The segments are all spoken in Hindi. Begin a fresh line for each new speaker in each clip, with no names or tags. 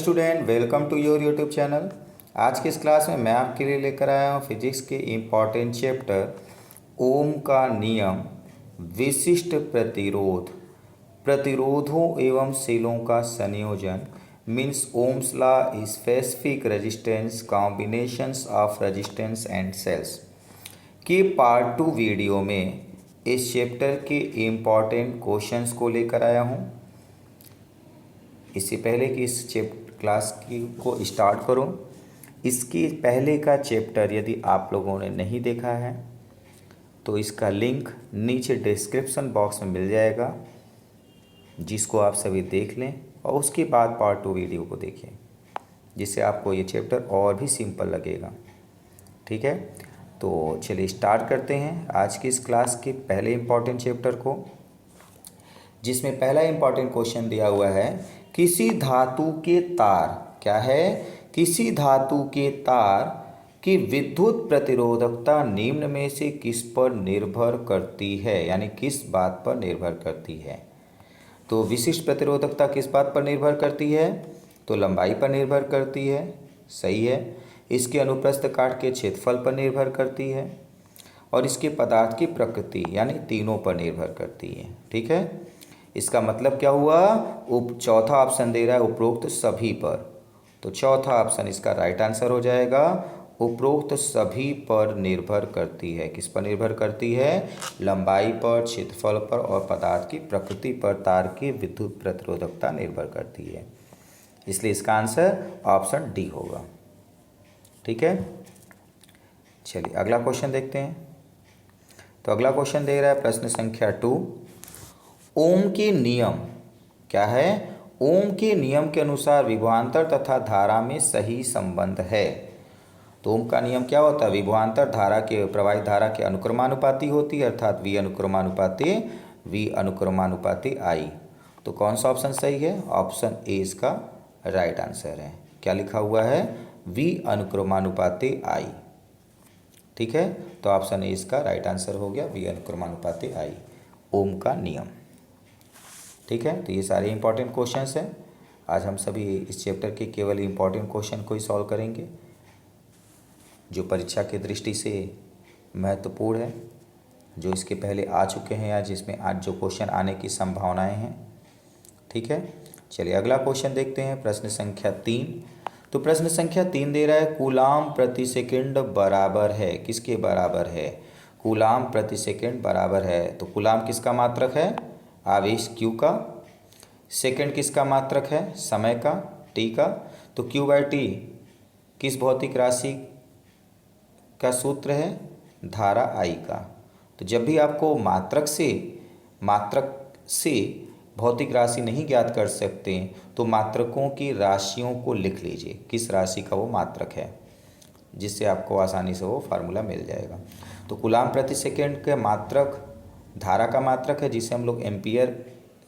Student, welcome to your YouTube channel. आज की इस क्लास में मैं आपके लिए लेकर आया हूँ फिजिक्स के इम्पॉर्टेंट चैप्टर ओम का नियम, विशिष्ट प्रतिरोध, प्रतिरोधों एवं सेलों का संयोजन means Ohm's law, specific resistance, combinations of resistance and cells के पार्ट 2 वीडियो में इस चैप्टर के इम्पॉर्टेंट क्वेश्चंस को लेकर आया हूँ। इससे पहले कि इस क्लास को स्टार्ट करूं, इसके पहले का चैप्टर यदि आप लोगों ने नहीं देखा है तो इसका लिंक नीचे डिस्क्रिप्शन बॉक्स में मिल जाएगा, जिसको आप सभी देख लें और उसके बाद पार्ट 2 वीडियो को देखें, जिससे आपको ये चैप्टर और भी सिंपल लगेगा। ठीक है, तो चलिए स्टार्ट करते हैं आज की इस क्लास के पहले इम्पॉर्टेंट चैप्टर को, जिसमें पहला इम्पॉर्टेंट क्वेश्चन दिया हुआ है, किसी धातु के तार, क्या है, किसी धातु के तार की विद्युत प्रतिरोधकता निम्न में से किस पर निर्भर करती है, यानी किस बात पर निर्भर करती है। तो विशिष्ट प्रतिरोधकता किस बात पर निर्भर करती है, तो लंबाई पर निर्भर करती है, सही है। इसके अनुप्रस्थ काट के क्षेत्रफल पर निर्भर करती है और इसके पदार्थ की प्रकृति यानी तीनों पर निर्भर करती है। ठीक है, इसका मतलब क्या हुआ, चौथा ऑप्शन दे रहा है उपरोक्त सभी पर, तो चौथा ऑप्शन इसका राइट आंसर हो जाएगा। उपरोक्त सभी पर निर्भर करती है, किस पर निर्भर करती है, लंबाई पर, क्षेत्रफल पर और पदार्थ की प्रकृति पर तार की विद्युत प्रतिरोधकता निर्भर करती है, इसलिए इसका आंसर ऑप्शन डी होगा। ठीक है, चलिए अगला क्वेश्चन देखते हैं। तो अगला क्वेश्चन दे रहा है प्रश्न संख्या 2, ओम के नियम, क्या है, ओम के नियम के अनुसार विभवांतर तथा धारा में सही संबंध है। तो ओम का नियम क्या होता है, विभवांतर धारा के प्रवाहित धारा के अनुक्रमानुपाती होती है, अर्थात V अनुक्रमानुपाती I। तो कौन सा ऑप्शन सही है, ऑप्शन ए इसका राइट आंसर है। क्या लिखा हुआ है, V अनुक्रमानुपाती I। ठीक है, तो ऑप्शन ए इसका राइट आंसर हो गया, V अनुक्रमानुपाती I, ओम का नियम। ठीक है, तो ये सारे इंपॉर्टेंट क्वेश्चंस हैं। आज हम सभी इस चैप्टर के केवल इंपॉर्टेंट क्वेश्चन को ही सॉल्व करेंगे, जो परीक्षा की दृष्टि से महत्वपूर्ण है, जो इसके पहले आ चुके हैं या जिसमें आज जो क्वेश्चन आने की संभावनाएं हैं। ठीक है, चलिए अगला क्वेश्चन देखते हैं, प्रश्न संख्या 3। तो प्रश्न संख्या 3 दे रहा है, कूलाम प्रति सेकेंड बराबर है, किसके बराबर है, कूलाम प्रति सेकेंड बराबर है। तो कूलाम किसका मात्रक है, आवेश Q का, सेकंड किसका मात्रक है, समय का, T का। तो Q/T किस भौतिक राशि का सूत्र है, धारा I का। तो जब भी आपको मात्रक से भौतिक राशि नहीं ज्ञात कर सकते तो मात्रकों की राशियों को लिख लीजिए, किस राशि का वो मात्रक है, जिससे आपको आसानी से वो फार्मूला मिल जाएगा। तो कूलाम प्रति सेकेंड का मात्रक धारा का मात्रक है, जिसे हम लोग एम्पियर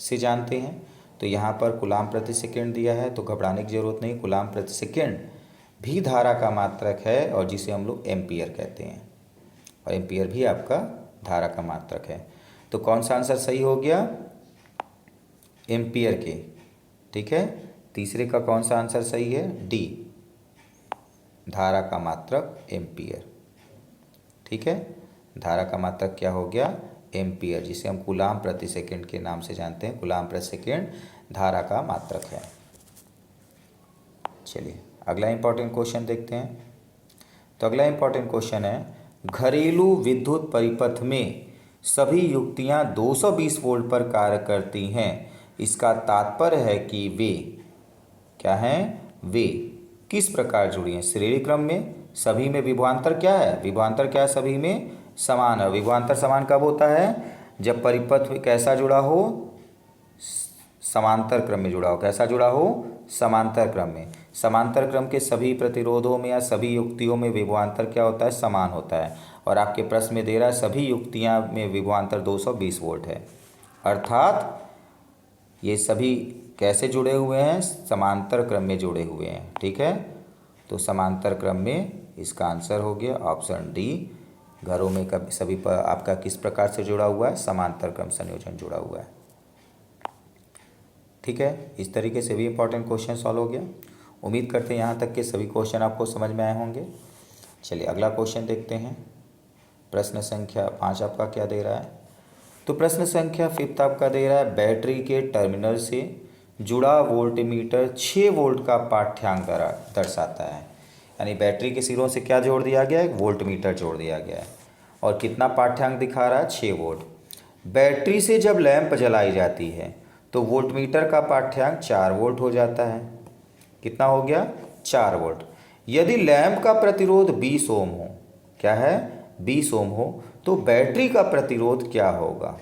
से जानते हैं। तो यहाँ पर कूलाम प्रति सेकेंड दिया है, तो घबराने की ज़रूरत नहीं, कूलाम प्रति सेकेंड भी धारा का मात्रक है और जिसे हम लोग एम्पियर कहते हैं, और एम्पियर भी आपका धारा का मात्रक है। तो कौन सा आंसर सही हो गया, एम्पियर के। ठीक है, तीसरे का कौन सा आंसर सही है, डी, धारा का मात्रक एम्पियर। ठीक है, धारा का मात्रक क्या हो गया, एम्पियर, जिसे हम कूलाम प्रति सेकेंड के नाम से जानते हैं। कूलाम प्रति सेकेंड धारा का मात्रक है। चलिए अगला इंपॉर्टेंट क्वेश्चन देखते हैं। तो अगला इंपॉर्टेंट क्वेश्चन है, घरेलू विद्युत परिपथ में सभी युक्तियां 220 वोल्ट पर कार्य करती हैं, इसका तात्पर्य है कि वे, क्या हैं, वे किस प्रकार जुड़ी हैं, श्रेणी क्रम में, सभी में विभवांतर क्या है, विभवांतर क्या है, सभी में समान है। विभवांतर समान कब होता है, जब परिपथ कैसा जुड़ा हो, समांतर क्रम में जुड़ा हो, कैसा जुड़ा हो, समांतर क्रम में। समांतर क्रम के सभी प्रतिरोधों में या सभी युक्तियों में विभवांतर क्या होता है, समान होता है। और आपके प्रश्न में दे रहा है सभी युक्तियां में विभवांतर 220 वोल्ट है, अर्थात ये सभी कैसे जुड़े हुए हैं, समांतर क्रम में जुड़े हुए हैं। ठीक है, तो समांतर क्रम में इसका आंसर हो गया ऑप्शन डी, घरों में कभी सभी पर आपका किस प्रकार से जुड़ा हुआ है, समांतर क्रम संयोजन जुड़ा हुआ है। ठीक है, इस तरीके से भी इंपॉर्टेंट क्वेश्चन सॉल्व हो गया। उम्मीद करते हैं यहाँ तक के सभी क्वेश्चन आपको समझ में आए होंगे। चलिए अगला क्वेश्चन देखते हैं। प्रश्न संख्या 5 आपका क्या दे रहा है? तो प्रश्न संख्या 5 आपका दे रहा है, बैटरी के टर्मिनल से जुड़ा वोल्टमीटर 6 वोल्ट का पाठ्यांक दर्शाता है। यानी बैटरी के सिरों से क्या जोड़ दिया गया है? एक वोल्टमीटर जोड़ दिया गया है और कितना पाठ्यांक दिखा रहा है? 6 वोल्ट। बैटरी से जब लैंप जलाई जाती है तो वोल्टमीटर का पाठ्यांक 4 वोल्ट हो जाता है। कितना हो गया? 4 वोल्ट। यदि लैंप का प्रतिरोध 20 ओम हो, क्या है? 20 ओम हो, तो बैटरी का प्रतिरोध क्या होगा?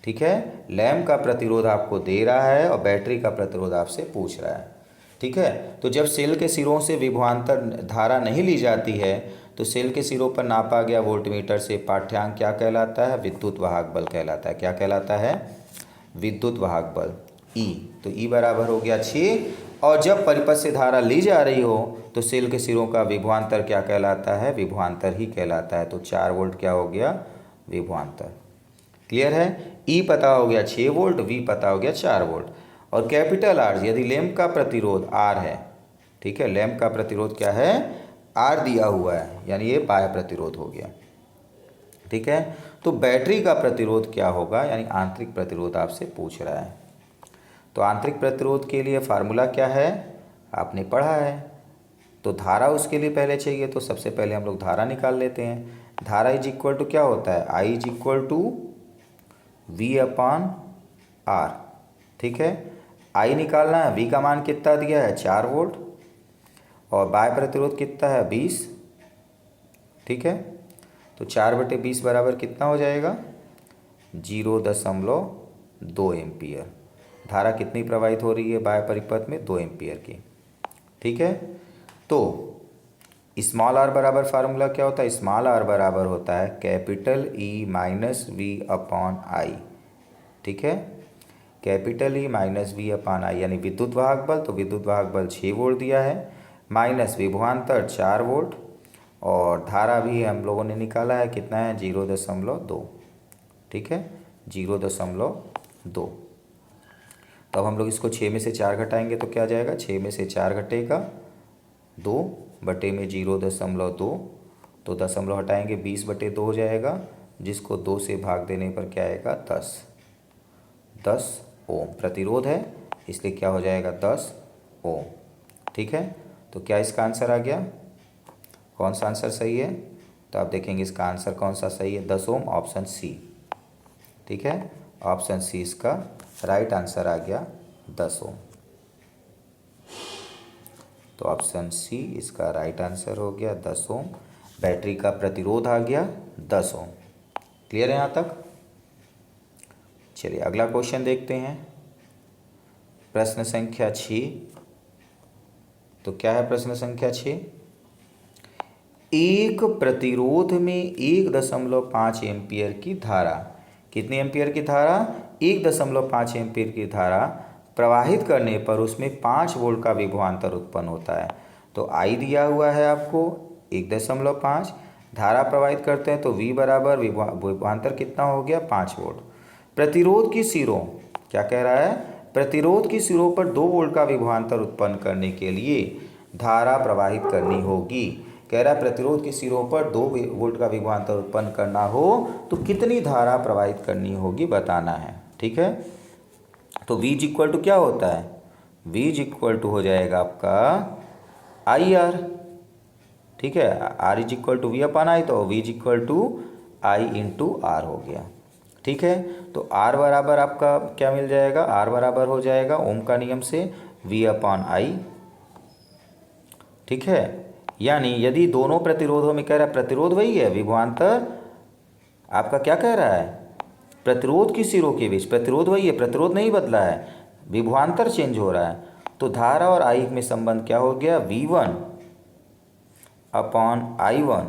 ठीक है, लैंप का प्रतिरोध आपको दे रहा है और बैटरी का प्रतिरोध आपसे पूछ रहा है। ठीक है, तो जब सेल के सिरों से विभवांतर धारा नहीं ली जाती है तो सेल के सिरों पर नापा गया वोल्टमीटर से पाठ्यांक क्या कहलाता है? विद्युत वाहक बल कहलाता है। क्या कहलाता है? विद्युत वाहक बल E। तो E बराबर हो गया 6। और जब परिपथ से धारा ली जा रही हो तो सेल के सिरों का विभवांतर क्या कहलाता है? विभवांतर ही कहलाता है। तो 4 वोल्ट क्या हो गया? विभवांतर। क्लियर है? E पता हो गया 6 वोल्ट, V पता हो गया 4 वोल्ट। और कैपिटल R, यदि लैंप का प्रतिरोध R है, ठीक है, लैंप का प्रतिरोध क्या है? R दिया हुआ है, यानी ये बाह्य प्रतिरोध हो गया। ठीक है, तो बैटरी का प्रतिरोध क्या होगा? यानी आंतरिक प्रतिरोध आपसे पूछ रहा है। तो आंतरिक प्रतिरोध के लिए फार्मूला क्या है? आपने पढ़ा है। तो धारा उसके लिए पहले चाहिए, तो सबसे पहले हम लोग धारा निकाल लेते हैं। धारा इज इक्वल टू क्या होता है? I is equal to V/R। ठीक है, I निकालना है। V का मान कितना दिया है? 4 वोल्ट। और बाह्य प्रतिरोध कितना है? 20। ठीक है, तो 4/20 बराबर कितना हो जाएगा? 0.2 एम्पियर। धारा कितनी प्रवाहित हो रही है बाह्य परिपथ में? 2 एम्पियर की। ठीक है, तो स्मॉल r बराबर फार्मूला क्या होता है? स्मॉल r बराबर होता है कैपिटल E माइनस V/I। ठीक है, कैपिटल E माइनस V/I यानी विद्युत वाहक बल। तो विद्युत वाहक बल 6 वोल्ट दिया है, माइनस विभवांतर 4 वोल्ट, और धारा भी हम लोगों ने निकाला है, कितना है? 0.2। ठीक है, 0.2। तो अब हम लोग इसको 6 में से 4 घटाएंगे तो क्या जाएगा? 6 में से 4 घटेगा 2 बटे में 0.2, तो दशमलव हटाएंगे 20/2 हो जाएगा, जिसको 2 से भाग देने पर क्या आएगा? 10 ओम प्रतिरोध है, इसलिए क्या हो जाएगा? 10 ओम। ठीक है, तो क्या इसका आंसर आ गया? कौन सा आंसर सही है? तो आप देखेंगे इसका आंसर कौन सा सही है? 10 ओम, ऑप्शन सी। ठीक है, ऑप्शन सी इसका राइट आंसर आ गया, 10 ओम। तो ऑप्शन सी इसका राइट आंसर हो गया 10 ओम। बैटरी का प्रतिरोध आ गया 10 ओम। क्लियर है यहाँ तक? चलिए अगला क्वेश्चन देखते हैं। प्रश्न संख्या 6। तो क्या है प्रश्न संख्या 6? एक प्रतिरोध में 1.5 एम्पियर की धारा, कितनी एम्पियर की धारा? 1.5 एम्पियर की धारा प्रवाहित करने पर उसमें 5 वोल्ट का विभवांतर उत्पन्न होता है। तो I दिया हुआ है आपको 1.5, धारा प्रवाहित करते हैं तो V बराबर विभवांतर कितना हो गया? 5 वोल्ट। प्रतिरोध की सिरों, क्या कह रहा है? प्रतिरोध की सिरों पर 2 वोल्ट का विभवांतर उत्पन्न करने के लिए धारा प्रवाहित करनी होगी। कह रहा है प्रतिरोध के सिरों पर 2 वोल्ट का विभवांतर उत्पन्न करना हो तो कितनी धारा प्रवाहित करनी होगी बताना है। ठीक है, तो V इज इक्वल टू क्या होता है? V इज इक्वल टू हो जाएगा आपका IR। ठीक है, R is equal to V/I, तो V is equal to I into R हो गया। ठीक है, तो R बराबर आपका क्या मिल जाएगा? R बराबर हो जाएगा ओम का नियम से V/I। ठीक है, यानी यदि दोनों प्रतिरोधों में, कह रहा है प्रतिरोध वही है, विभवांतर आपका क्या कह रहा है? प्रतिरोध की सिरों के बीच प्रतिरोध वही है, प्रतिरोध नहीं बदला है, विभवांतर चेंज हो रहा है। तो धारा और I में संबंध क्या हो गया? V1/I1,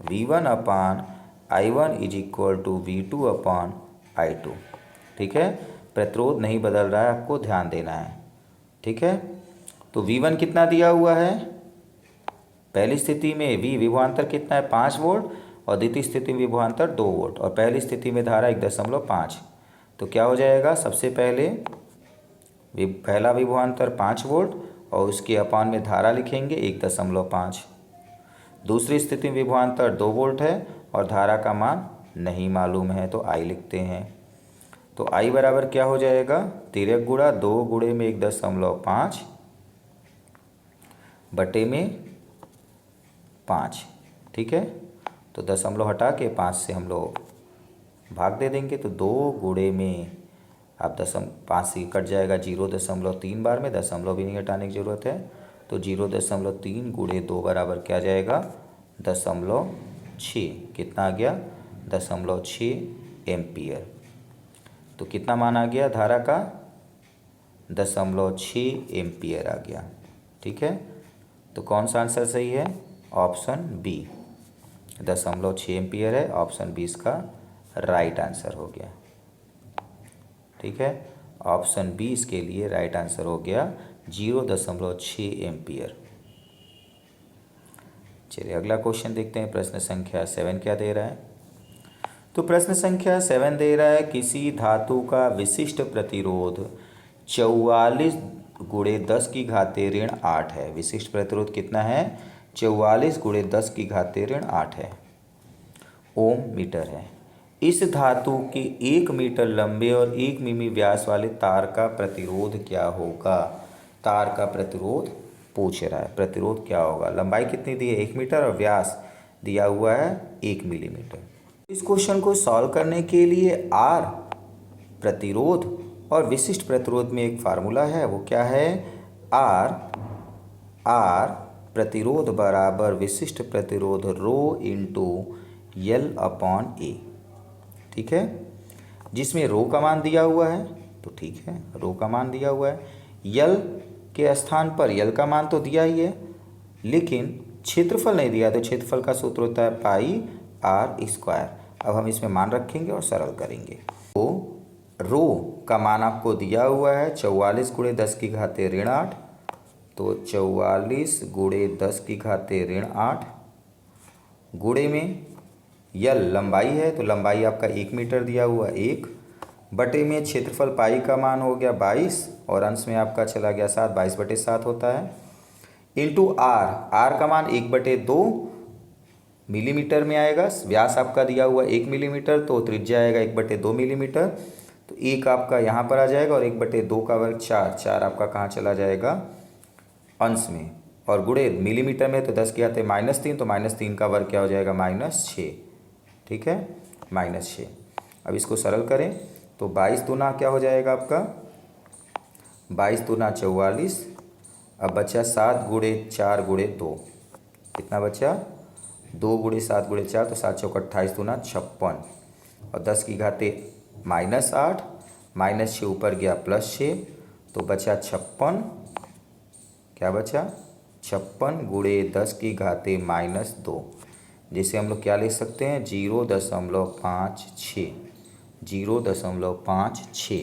V1/I1 is equal to V2/I2। ठीक है, प्रतिरोध नहीं बदल रहा है, आपको ध्यान देना है। ठीक है, तो V1 कितना दिया हुआ है? पहली स्थिति में V विभवांतर कितना है? 5 वोल्ट, और द्वितीय स्थिति में विभवांतर 2 वोल्ट, और पहली स्थिति में धारा 1.5। तो क्या हो जाएगा? सबसे पहले पहला विभवांतर 5 वोल्ट और उसके अपान में धारा लिखेंगे 1.5। दूसरी स्थिति में विभवांतर 2 वोल्ट है और धारा का मान नहीं मालूम है, तो I लिखते हैं। तो I बराबर क्या हो जाएगा, 13 गुणा 2 गुणे में 1.5 बटे में 5। ठीक है, तो दशमलव हटा के 5 से हम लोग भाग दे देंगे, तो 2 गुणे में आप 5 से कट जाएगा 0.3 बार में, दशमलव भी नहीं हटाने की ज़रूरत है। तो 0.3 गुणे 2 बराबर क्या जाएगा, 0.6। कितना आ गया, 0.6 एम्पियर। तो कितना मान आ गया धारा का, 0.6 एम्पियर आ गया। ठीक है, तो कौन सा आंसर सही है, ऑप्शन बी 0.6 एम्पियर है। ऑप्शन बी इसका राइट आंसर हो गया। ठीक है, ऑप्शन बी इसके लिए राइट आंसर हो गया, 0.6 एम्पियर। चलिए अगला क्वेश्चन देखते हैं। प्रश्न संख्या 7 क्या दे रहा है। तो प्रश्न संख्या 7 दे रहा है, किसी धातु का विशिष्ट प्रतिरोध 44 गुणे 10 की घाते ऋण 8 है। विशिष्ट प्रतिरोध कितना है, 44 गुणे 10 की घाते ऋण 8 है, ओम मीटर है। इस धातु के 1 मीटर लंबे और 1 मिमी व्यास वाले तार का प्रतिरोध क्या होगा। तार का प्रतिरोध पूछ रहा है, प्रतिरोध क्या होगा। लंबाई कितनी दी है, 1 मीटर और व्यास दिया हुआ है 1 मिलीमीटर। इस क्वेश्चन को सॉल्व करने के लिए आर प्रतिरोध और विशिष्ट प्रतिरोध में एक फार्मूला है, वो क्या है, आर प्रतिरोध बराबर विशिष्ट प्रतिरोध rho into L upon A। ठीक है, जिसमें रो का मान दिया हुआ है, तो ठीक है रो का मान दिया हुआ है, L के स्थान पर L का मान तो दिया ही है, लेकिन क्षेत्रफल नहीं दिया, तो क्षेत्रफल का सूत्र होता है पाई R स्क्वायर। अब हम इसमें मान रखेंगे और सरल करेंगे। तो रो का मान आपको दिया हुआ है 44 गुणे 10 की घाते ऋण 8, तो 44 गुणे 10 की घाते ऋण 8 गुणे में यल लंबाई है, तो लंबाई आपका 1 मीटर दिया हुआ 1 बटे में क्षेत्रफल पाई का मान हो गया 22 और अंश में आपका चला गया 7, 22/7 होता है, इंटू आर का मान 1/2 मिलीमीटर में आएगा। व्यास आपका दिया हुआ 1 मिलीमीटर, तो त्रिज्या आएगा 1/2 मिलीमीटर, तो 1 आपका यहाँ पर आ जाएगा और 1/2 का वर्ग 4 आपका कहाँ चला जाएगा, अंश में, और गुणे मिलीमीटर में तो 10 की घाते -3, तो -3 का वर्ग क्या हो जाएगा, -6। ठीक है, -6। अब इसको सरल करें तो 22 दूना क्या हो जाएगा आपका, 22 दूना 44। अब बचा 7 गुणे 4 गुणे 2, कितना बचा, 2 गुणे 7 गुणे 4, तो 7 चौक 28 दूना 56 और 10 की घाते -8, -6 ऊपर गया +6, तो बचा 56। क्या बचा, 56 गुणे 10 की घाते -2, जिसे हम लोग क्या लिख सकते हैं, 0.56। 0.56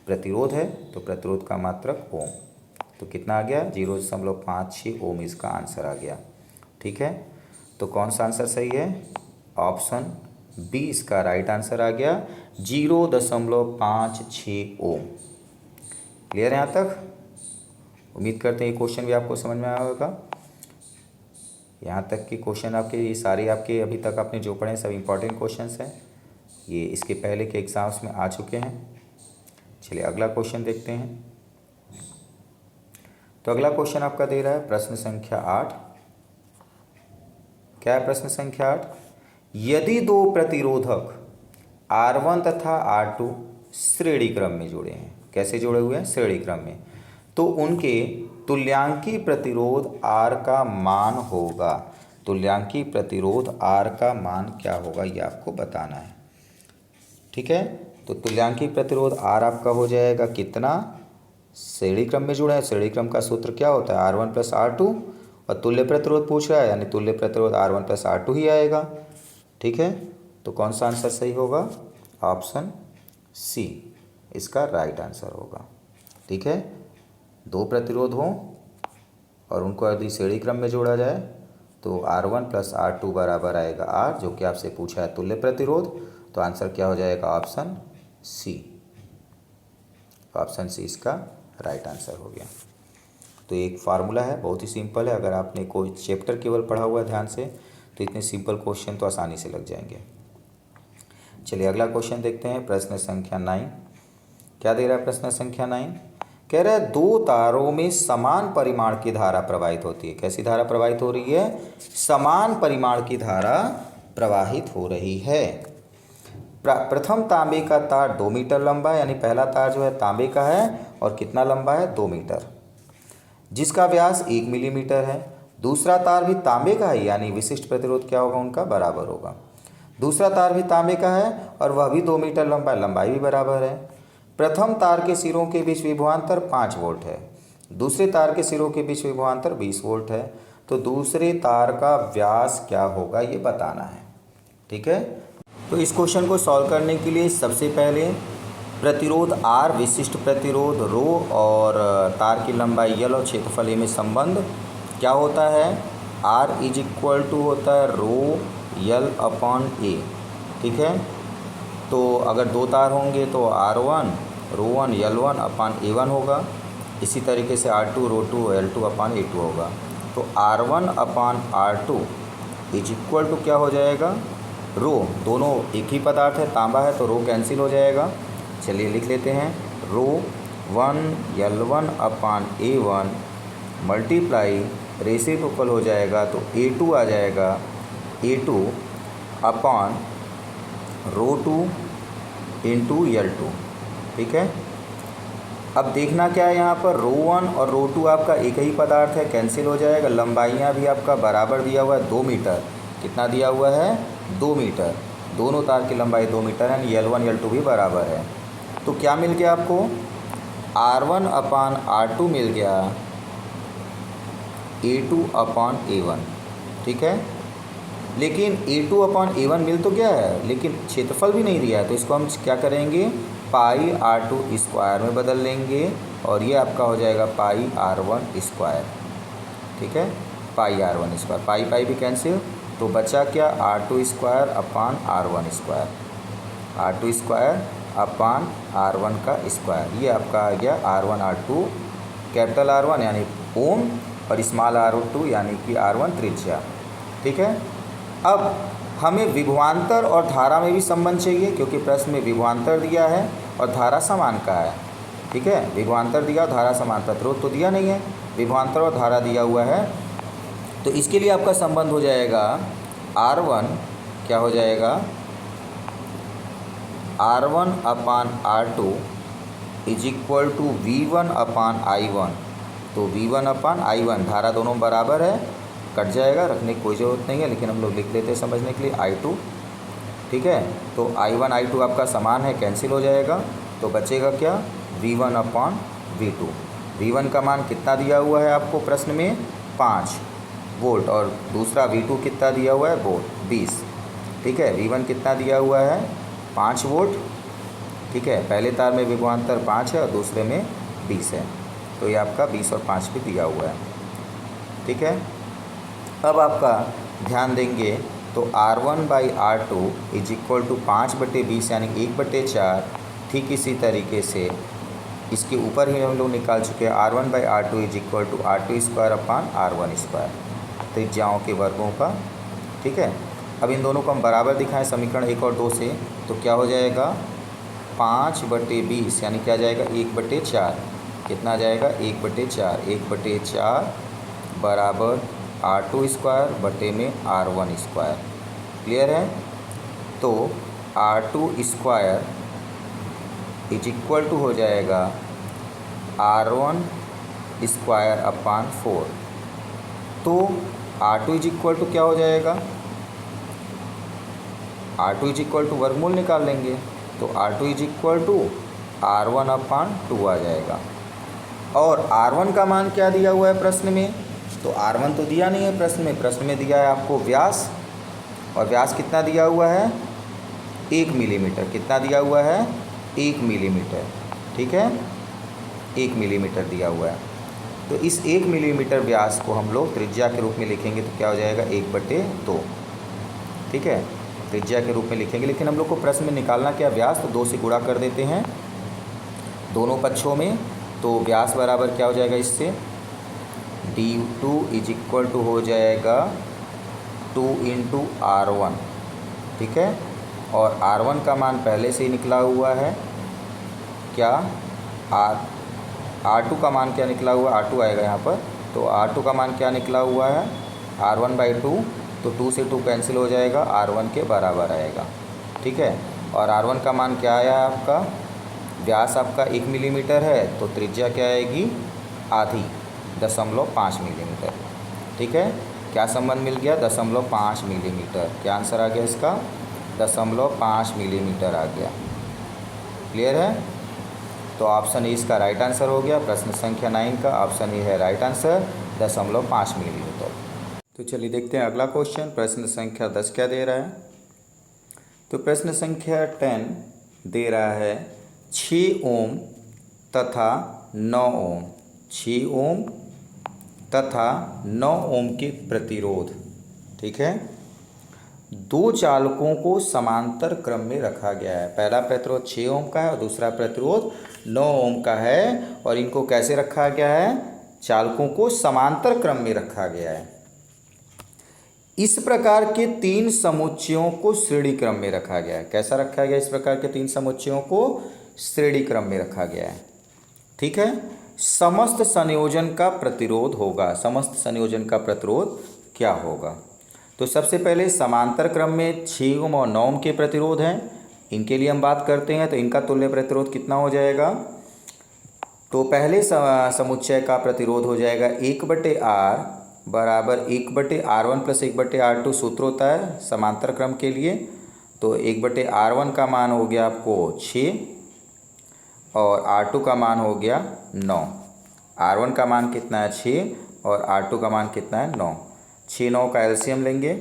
प्रतिरोध है, तो प्रतिरोध का मात्रक ओम, तो कितना आ गया, 0.56 ओम इसका आंसर आ गया। ठीक है, तो कौन सा आंसर सही है, ऑप्शन बी इसका राइट आंसर आ गया, 0.56 ओम। क्लियर है यहाँ तक। उम्मीद करते हैं ये क्वेश्चन भी आपको समझ में आया होगा। यहाँ तक कि क्वेश्चन आपके ये सारे आपके अभी तक आपने जो पढ़े सब इम्पॉर्टेंट क्वेश्चंस हैं, ये इसके पहले के एग्ज़ाम्स में आ चुके हैं। चलिए अगला क्वेश्चन देखते हैं। तो अगला क्वेश्चन आपका दे रहा है प्रश्न संख्या 8। क्या है प्रश्न संख्या 8, यदि दो प्रतिरोधक R1 तथा R2 श्रेणी क्रम में जुड़े हैं। कैसे जुड़े हुए हैं, श्रेणी क्रम में, तो उनके तुल्यांकी प्रतिरोध R का मान होगा। तुल्यांकी प्रतिरोध R का मान क्या होगा, ये आपको बताना है। ठीक है, तो तुल्यांकी प्रतिरोध R आपका हो जाएगा कितना, श्रेणी क्रम में जुड़े हैं, श्रेणी क्रम का सूत्र क्या होता है, R1 + R2, और तुल्य प्रतिरोध पूछ रहा है, यानी तुल्य प्रतिरोध R1 + R2 ही आएगा। ठीक है, तो कौन सा आंसर सही होगा, ऑप्शन सी इसका राइट आंसर होगा। ठीक है, दो प्रतिरोध हों और उनको यदि श्रेणी क्रम में जोड़ा जाए तो R1 + R2 बराबर आएगा R, जो कि आपसे पूछा है तुल्य प्रतिरोध, तो आंसर क्या हो जाएगा, ऑप्शन सी। ऑप्शन सी इसका राइट आंसर हो गया। तो एक फार्मूला है, बहुत ही सिंपल है। अगर आपने कोई चैप्टर केवल पढ़ा हुआ है ध्यान से तो इतने सिंपल क्वेश्चन तो आसानी से लग जाएंगे। चलिए अगला क्वेश्चन देखते हैं, प्रश्न संख्या 9। क्या दे रहा है प्रश्न संख्या 9? कह रहा है 2 तारों में समान परिमाण की धारा प्रवाहित होती है। कैसी धारा प्रवाहित हो रही है? समान परिमाण की धारा प्रवाहित हो रही है। प्रथम तांबे का तार 2 मीटर लंबा है, यानी पहला तार जो है तांबे का है और कितना लंबा है? 2 मीटर, जिसका व्यास 1 मिलीमीटर है। दूसरा तार भी तांबे का है, यानी विशिष्ट प्रतिरोध क्या होगा उनका? बराबर होगा। दूसरा तार भी तांबे का है और वह भी 2 मीटर लंबा है, लंबाई भी बराबर है। प्रथम तार के सिरों के बीच विभवांतर 5 वोल्ट है, दूसरे तार के सिरों के बीच विभवांतर 20 वोल्ट है। तो दूसरे तार का व्यास क्या होगा ये बताना है। ठीक है, तो इस क्वेश्चन को सॉल्व करने के लिए सबसे पहले प्रतिरोध R, विशिष्ट प्रतिरोध रो और तार की लंबाई L और क्षेत्रफल A में संबंध क्या होता है? R इज इक्वल टू होता है रो L अपॉन A। ठीक है, तो अगर 2 तार होंगे तो R1 रो1 L1 अपॉन A1 होगा। इसी तरीके से R2 रो2 L2 अपॉन A2 होगा। तो R1 upon R2 is equal to क्या हो जाएगा? रो, दोनों एक ही पदार्थ है, तांबा है तो रो कैंसिल हो जाएगा। चलिए लिख लेते हैं, रो 1 L1 upon A1 multiply reciprocal हो जाएगा तो A2 आ जाएगा, A2 अपॉन रो2 इंटू L2। ठीक है, अब देखना क्या है यहाँ पर, रो1 और रो2 आपका एक ही पदार्थ है, कैंसिल हो जाएगा। लंबाइयाँ भी आपका बराबर दिया हुआ है 2 मीटर। कितना दिया हुआ है? 2 मीटर। दोनों तार की लंबाई 2 मीटर है, L1 L2 भी बराबर है। तो क्या मिल गया आपको? R1 अपॉन R2 मिल गया, A2 अपॉन A1। ठीक है, लेकिन A2 अपॉन A1 मिल तो गया है, लेकिन क्षेत्रफल भी नहीं दिया है, तो इसको हम क्या करेंगे? पाई R2 स्क्वायर में बदल लेंगे और ये आपका हो जाएगा पाई R1 स्क्वायर। ठीक है, पाई R1 स्क्वायर, पाई पाई भी कैंसिल, तो बचा क्या? R2 square upon R1 square, R2 square upon R1 का स्क्वायर। ये आपका आ गया R1 R2, कैपिटल R1 यानी ओम और स्मॉल R2 यानी कि R1 त्रिज्या। ठीक है, अब हमें विभवांतर और धारा में भी संबंध चाहिए, क्योंकि प्रश्न में विभवांतर दिया है और धारा समान का है। ठीक है, विभवांतर दिया और धारा समान, प्रतिरोध तो दिया नहीं है, विभवांतर और धारा दिया हुआ है। तो इसके लिए आपका संबंध हो जाएगा R1 क्या हो जाएगा? R1 upon R2 is equal to V1 upon I1। तो V1 अपान I1, धारा दोनों बराबर है, कट जाएगा, रखने की कोई ज़रूरत नहीं है, लेकिन हम लोग लिख लेते हैं समझने के लिए I2। ठीक है, तो I1 I2 आपका समान है, कैंसिल हो जाएगा, तो बचेगा क्या? V1 अपान V2। V1 का मान कितना दिया हुआ है आपको प्रश्न में? 5 वोल्ट, और दूसरा V2 कितना दिया हुआ है? वोल्ट 20। ठीक है, V1 कितना दिया हुआ है? 5 वोल्ट। ठीक है, पहले तार में विभवांतर 5 है और दूसरे में 20 है, तो ये आपका 20 और 5 भी दिया हुआ है। ठीक है, अब आपका ध्यान देंगे तो R1/R2 इज इक्वल टू 5/20 यानी 1/4। ठीक इसी तरीके से इसके ऊपर ही हम लोग निकाल चुके हैं, R1/R2 is equal to R2 square upon R1 square, त्रिज्याओं के वर्गों का। ठीक है, अब इन दोनों को हम बराबर दिखाएं समीकरण 1 और 2 से, तो क्या हो जाएगा? 5/20 यानी क्या जाएगा? 1/4। कितना जाएगा? 1/4। 1/4 बराबर R2 स्क्वायर बटे में R1 स्क्वायर। क्लियर है? तो R2 square is equal to हो जाएगा R1 स्क्वायर अपान 4। तो R2 इज इक्वल टू क्या हो जाएगा? R2 इज इक्वल टू वर्गमूल निकाल लेंगे, तो R2 is equal to R1 upon 2 आ जाएगा। और R1 का मान क्या दिया हुआ है प्रश्न में? तो R1 तो दिया नहीं है प्रश्न में, प्रश्न में दिया है आपको व्यास, और व्यास कितना दिया हुआ है? 1 मिलीमीटर। कितना दिया हुआ है? 1 मिलीमीटर। ठीक है, 1 मिलीमीटर दिया हुआ है। तो इस 1 मिलीमीटर व्यास को हम लोग त्रिज्या के रूप में लिखेंगे, तो क्या हो जाएगा? 1/2। ठीक है, त्रिज्या के रूप में लिखेंगे, लेकिन हम लोग को प्रश्न में निकालना क्या? व्यास, तो 2 से गुणा कर देते हैं दोनों पक्षों में, तो व्यास बराबर क्या हो जाएगा इससे? D2 इज इक्वल टू हो जाएगा 2 इंटू R1, ठीक है। और R1 का मान पहले से ही निकला हुआ है, क्या R2 का मान क्या निकला हुआ है, R2 आएगा यहाँ पर, तो R2 का मान क्या निकला हुआ है R1/2, तो 2 से 2 कैंसिल हो जाएगा, R1 के बराबर आएगा, ठीक है। और R1 का मान क्या आया आपका, व्यास आपका 1 मिलीमीटर है, तो त्रिज्या क्या आएगी आधी, 0.5 मिलीमीटर, ठीक है। क्या संबंध मिल गया, 0.5 मिलीमीटर, क्या आंसर आ गया इसका, 0.5 मिलीमीटर आ गया। क्लियर है, तो ऑप्शन ए इसका राइट आंसर हो गया। प्रश्न संख्या 9 का ऑप्शन ए है राइट आंसर, 0.5 मिलीमीटर। तो चलिए देखते हैं अगला क्वेश्चन, प्रश्न संख्या 10 क्या दे रहा है। तो प्रश्न संख्या 10 दे रहा है 6 ओम तथा 9 ओम, 6 ओम तथा 9 ओम के प्रतिरोध, ठीक है। दो चालकों को समांतर क्रम में रखा गया है। पहला प्रतिरोध 6 ओम का है और दूसरा प्रतिरोध 9 ओम का है, और इनको कैसे रखा गया है, चालकों को समांतर क्रम में रखा गया है। इस प्रकार के 3 समुच्चयों को श्रेणी क्रम में रखा गया है। कैसा रखा गया, इस प्रकार के 3 समुच्चयों को श्रेणी क्रम में रखा गया है, ठीक है। समस्त संयोजन का प्रतिरोध होगा, समस्त संयोजन का प्रतिरोध क्या होगा। तो सबसे पहले समांतर क्रम में 6 ओम और 9 ओम के प्रतिरोध हैं, इनके लिए हम बात करते हैं। तो इनका तुल्य प्रतिरोध कितना हो जाएगा, तो पहले समुच्चय का प्रतिरोध हो जाएगा 1/R बराबर 1/R1 प्लस 1/R2, सूत्र होता है समांतर क्रम के लिए। तो 1/R1 का मान हो गया आपको 6 और R2 का मान हो गया 9। R1 का मान कितना है 6 और R2 का मान कितना है 9। 6 9 का एलसीएम लेंगे,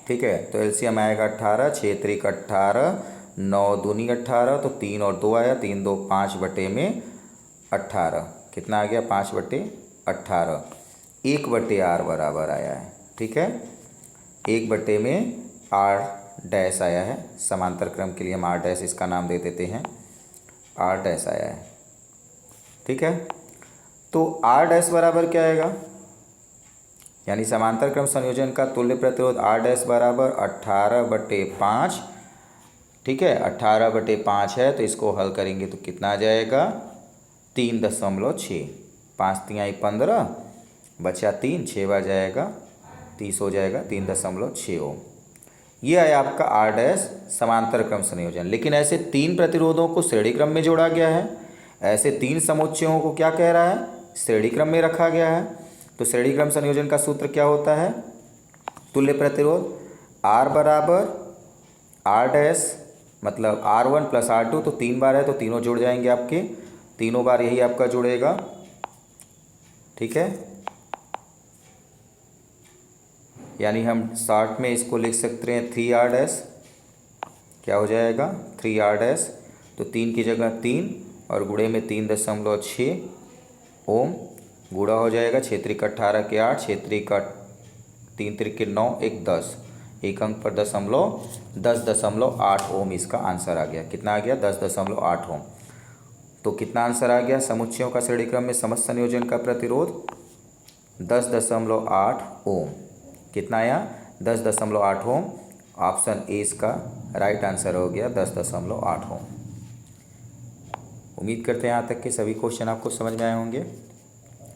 ठीक है। तो एलसीएम आएगा 18, 6 3 18, 9 दूनी 18, तो 3 और 2 आया, 3 2 5/18, कितना आ गया 5/18। 1/R बराबर आया है, ठीक है। 1/R आया है, समांतर क्रम के लिए हम R इसका नाम दे देते हैं, R आया है, ठीक है। तो R बराबर क्या आएगा, यानी समांतर क्रम संयोजन का तुल्य प्रतिरोध R बराबर 18/5, ठीक है। 18/5 है, तो इसको हल करेंगे तो कितना आ जाएगा 3.6, 5 3 15, बचा 3, 6 बार जाएगा 30 हो जाएगा 3.6 ओम। ये है आपका R समांतर क्रम संयोजन। लेकिन ऐसे 3 प्रतिरोधों को श्रेणी क्रम में जोड़ा गया है, ऐसे 3 समुच्चयों को क्या कह रहा है, श्रेणी क्रम में रखा गया है। तो श्रेणी क्रम संयोजन का सूत्र क्या होता है, तुल्य प्रतिरोध R बराबर R मतलब R1 प्लस R2, तो 3 बार है तो तीनों जुड़ जाएंगे आपके, तीनों बार यही आपका जुड़ेगा, ठीक है। यानी हम शॉर्ट में इसको लिख सकते हैं 3R, क्या हो जाएगा 3R, तो 3 की जगह 3 और गुणे में 3.6 ओम, गुणा हो जाएगा 6 3 18 के 8, 6 3 3 3 9, 1 10, एक अंक पर 10.8 ओम इसका आंसर आ गया। कितना आ गया 10.8 ओम। तो कितना आंसर आ गया, समुच्चयों का श्रेणी क्रम में समस्त संयोजन का प्रतिरोध 10.8 ओम। कितना आया 10.8 ओम। ऑप्शन ए इसका राइट आंसर हो गया 10.8 ओम। उम्मीद करते हैं यहाँ तक के सभी क्वेश्चन आपको समझ में आए होंगे।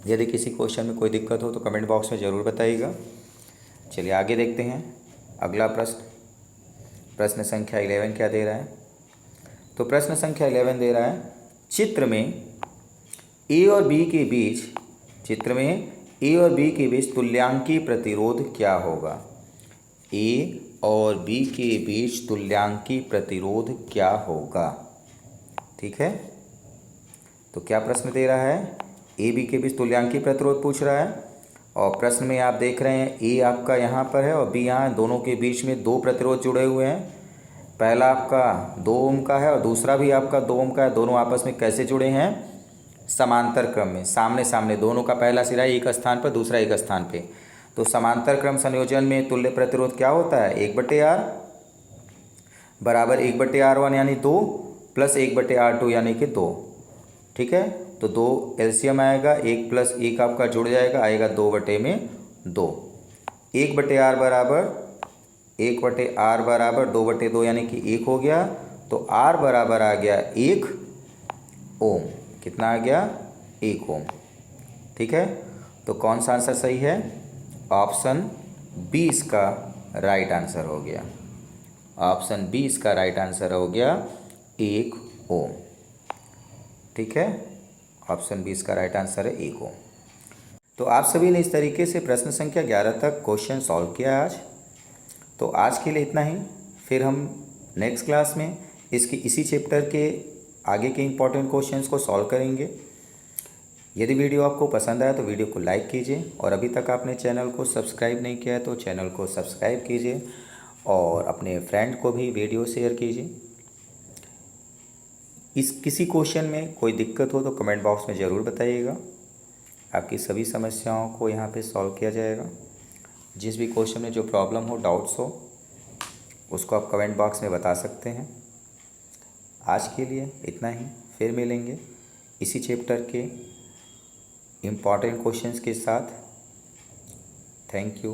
यदि किसी क्वेश्चन में कोई दिक्कत हो तो कमेंट बॉक्स में ज़रूर बताइएगा। चलिए आगे देखते हैं अगला प्रश्न संख्या 11 क्या दे रहा है। तो प्रश्न संख्या 11 दे रहा है चित्र में ए और बी के बीच तुल्यांकी प्रतिरोध क्या होगा। ए और बी के बीच तुल्यांकी प्रतिरोध क्या होगा, ठीक है। तो क्या प्रश्न दे रहा है, ए बी के बीच तुल्यांकी प्रतिरोध पूछ रहा है। और प्रश्न में आप देख रहे हैं ए आपका यहाँ पर है और बी यहाँ, दोनों के बीच में 2 प्रतिरोध जुड़े हुए हैं। पहला आपका 2 ओम का है और दूसरा भी आपका 2 ओम का है। दोनों आपस में कैसे जुड़े हैं, समांतर क्रम में, सामने सामने, दोनों का पहला सिरा एक स्थान पर दूसरा एक स्थान पे। तो समांतर क्रम संयोजन में तुल्य प्रतिरोध क्या होता है 1/R बराबर 1/R1 यानी 2 प्लस 1/R2 यानी कि 2, ठीक है। तो 2 एलसीएम आएगा, 1 प्लस 1 आपका जुड़ जाएगा, आएगा 2/2। 1/r बराबर 2/2 यानी कि 1 हो गया। तो R बराबर आ गया 1 ओम। कितना आ गया? 1 ओम। ठीक है, तो कौन सा आंसर सही है? ऑप्शन बी इसका राइट आंसर हो गया। ऑप्शन बी इसका राइट आंसर हो गया 1 ओम। ठीक है, ऑप्शन बी इसका राइट आंसर है 1 ओम। तो आप सभी ने इस तरीके से प्रश्न संख्या 11 तक क्वेश्चन सॉल्व किया आज। तो आज के लिए इतना ही। फिर हम नेक्स्ट क्लास में इसी चैप्टर के आगे के इम्पॉर्टेंट क्वेश्चंस को सॉल्व करेंगे। यदि वीडियो आपको पसंद आया तो वीडियो को लाइक कीजिए, और अभी तक आपने चैनल को सब्सक्राइब नहीं किया है तो चैनल को सब्सक्राइब कीजिए, और अपने फ्रेंड को भी वीडियो शेयर कीजिए। इस किसी क्वेश्चन में कोई दिक्कत हो तो कमेंट बॉक्स में ज़रूर बताइएगा। आपकी सभी समस्याओं को यहाँ पे सॉल्व किया जाएगा। जिस भी क्वेश्चन में जो प्रॉब्लम हो, डाउट्स हो, उसको आप कमेंट बॉक्स में बता सकते हैं। आज के लिए इतना ही। फिर मिलेंगे इसी चैप्टर के इम्पॉर्टेंट क्वेश्चंस के साथ। Thank you.